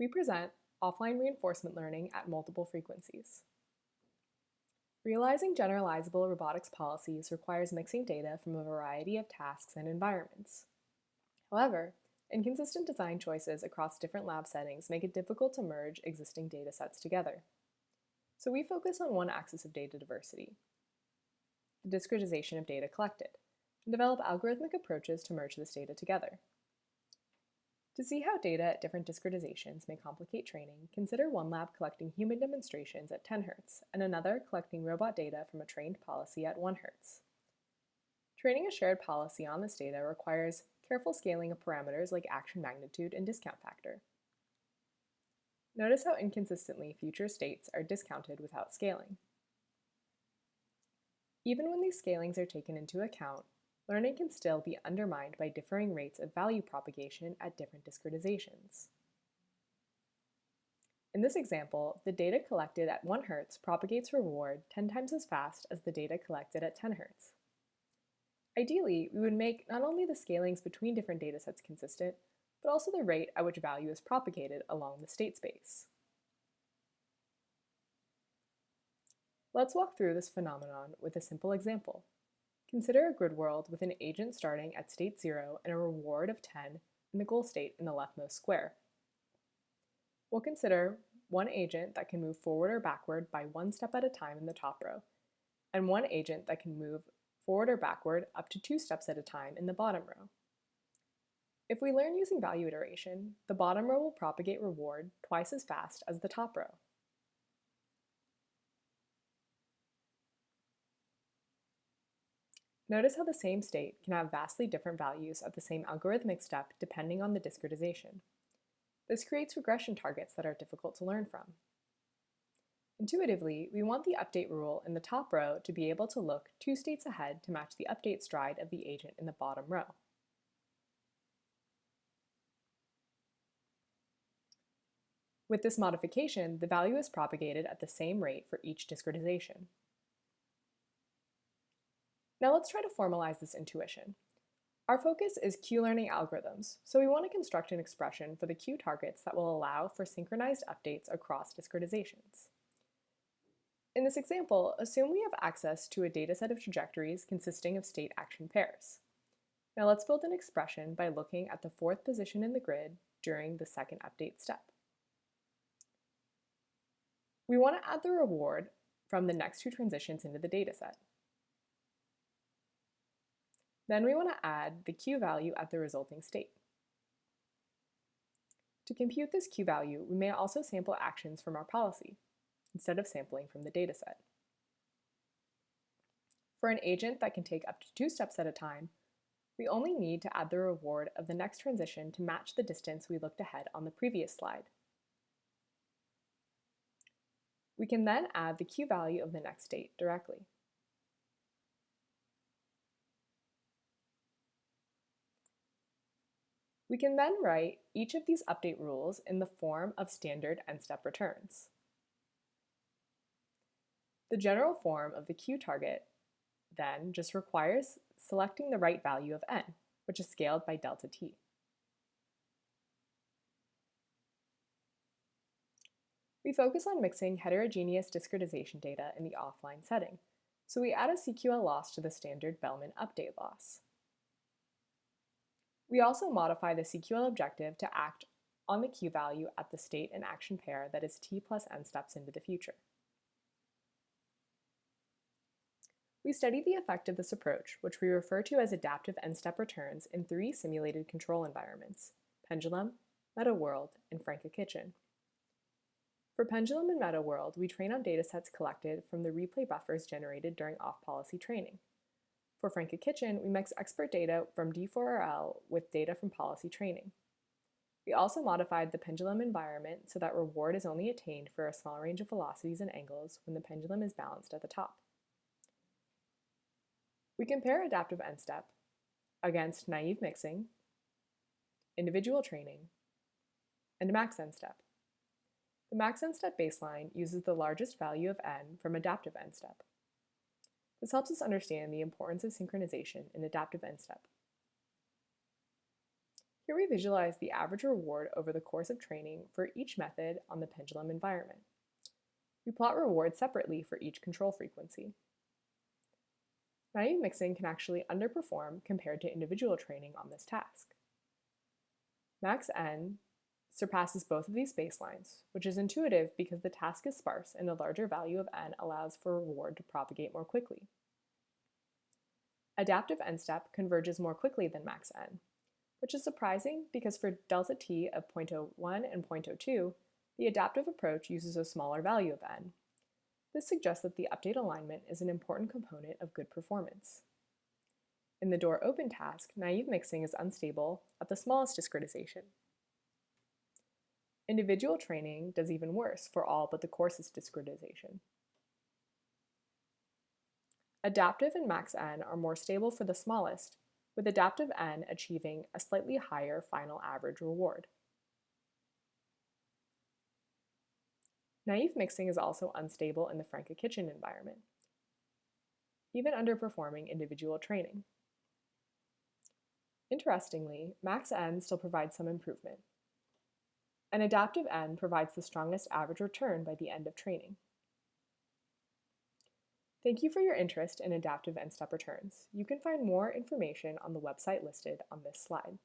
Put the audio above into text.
We present offline reinforcement learning at multiple frequencies. Realizing generalizable robotics policies requires mixing data from a variety of tasks and environments. However, inconsistent design choices across different lab settings make it difficult to merge existing data sets together. So we focus on one axis of data diversity, the discretization of data collected, and develop algorithmic approaches to merge this data together. To see how data at different discretizations may complicate training, consider one lab collecting human demonstrations at 10 Hz and another collecting robot data from a trained policy at 1 Hz. Training a shared policy on this data requires careful scaling of parameters like action magnitude and discount factor. Notice how inconsistently future states are discounted without scaling. Even when these scalings are taken into account, learning can still be undermined by differing rates of value propagation at different discretizations. In this example, the data collected at 1 Hz propagates reward 10 times as fast as the data collected at 10 Hz. Ideally, we would make not only the scalings between different datasets consistent, but also the rate at which value is propagated along the state space. Let's walk through this phenomenon with a simple example. Consider a grid world with an agent starting at state 0 and a reward of 10 in the goal state in the leftmost square. We'll consider one agent that can move forward or backward by one step at a time in the top row, and one agent that can move forward or backward up to 2 steps at a time in the bottom row. If we learn using value iteration, the bottom row will propagate reward twice as fast as the top row. Notice how the same state can have vastly different values at the same algorithmic step depending on the discretization. This creates regression targets that are difficult to learn from. Intuitively, we want the update rule in the top row to be able to look 2 states ahead to match the update stride of the agent in the bottom row. With this modification, the value is propagated at the same rate for each discretization. Now let's try to formalize this intuition. Our focus is Q-learning algorithms, so we want to construct an expression for the Q targets that will allow for synchronized updates across discretizations. In this example, assume we have access to a dataset of trajectories consisting of state action pairs. Now let's build an expression by looking at the 4th position in the grid during the 2nd update step. We want to add the reward from the next 2 transitions into the dataset. Then we want to add the Q value at the resulting state. To compute this Q value, we may also sample actions from our policy, instead of sampling from the dataset. For an agent that can take up to 2 steps at a time, we only need to add the reward of the next transition to match the distance we looked ahead on the previous slide. We can then add the Q value of the next state directly. We can then write each of these update rules in the form of standard n-step returns. The general form of the Q target then just requires selecting the right value of n, which is scaled by delta t. We focus on mixing heterogeneous discretization data in the offline setting, so we add a CQL loss to the standard Bellman update loss. We also modify the CQL objective to act on the Q value at the state and action pair that is t plus n steps into the future. We study the effect of this approach, which we refer to as adaptive n-step returns, in 3 simulated control environments: Pendulum, MetaWorld, and Frank-A-Kitchen. For Pendulum and MetaWorld, we train on datasets collected from the replay buffers generated during off-policy training. For Frank-A-Kitchen, we mix expert data from D4RL with data from policy training. We also modified the pendulum environment so that reward is only attained for a small range of velocities and angles when the pendulum is balanced at the top. We compare adaptive n-step against naive mixing, individual training, and max n-step. The max n-step baseline uses the largest value of n from adaptive n-step. This helps us understand the importance of synchronization in adaptive n-step. Here we visualize the average reward over the course of training for each method on the pendulum environment. We plot rewards separately for each control frequency. Naive mixing can actually underperform compared to individual training on this task. Max n surpasses both of these baselines, which is intuitive because the task is sparse and a larger value of n allows for a reward to propagate more quickly. Adaptive n-step converges more quickly than max n, which is surprising because for delta t of 0.01 and 0.02, the adaptive approach uses a smaller value of n. This suggests that the update alignment is an important component of good performance. In the door open task, naive mixing is unstable at the smallest discretization. Individual training does even worse for all but the coarsest discretization. Adaptive and max n are more stable for the smallest, with adaptive n achieving a slightly higher final average reward. Naive mixing is also unstable in the Franca kitchen environment, even underperforming individual training. Interestingly, max n still provides some improvement, and adaptive n provides the strongest average return by the end of training. Thank you for your interest in adaptive n-step returns. You can find more information on the website listed on this slide.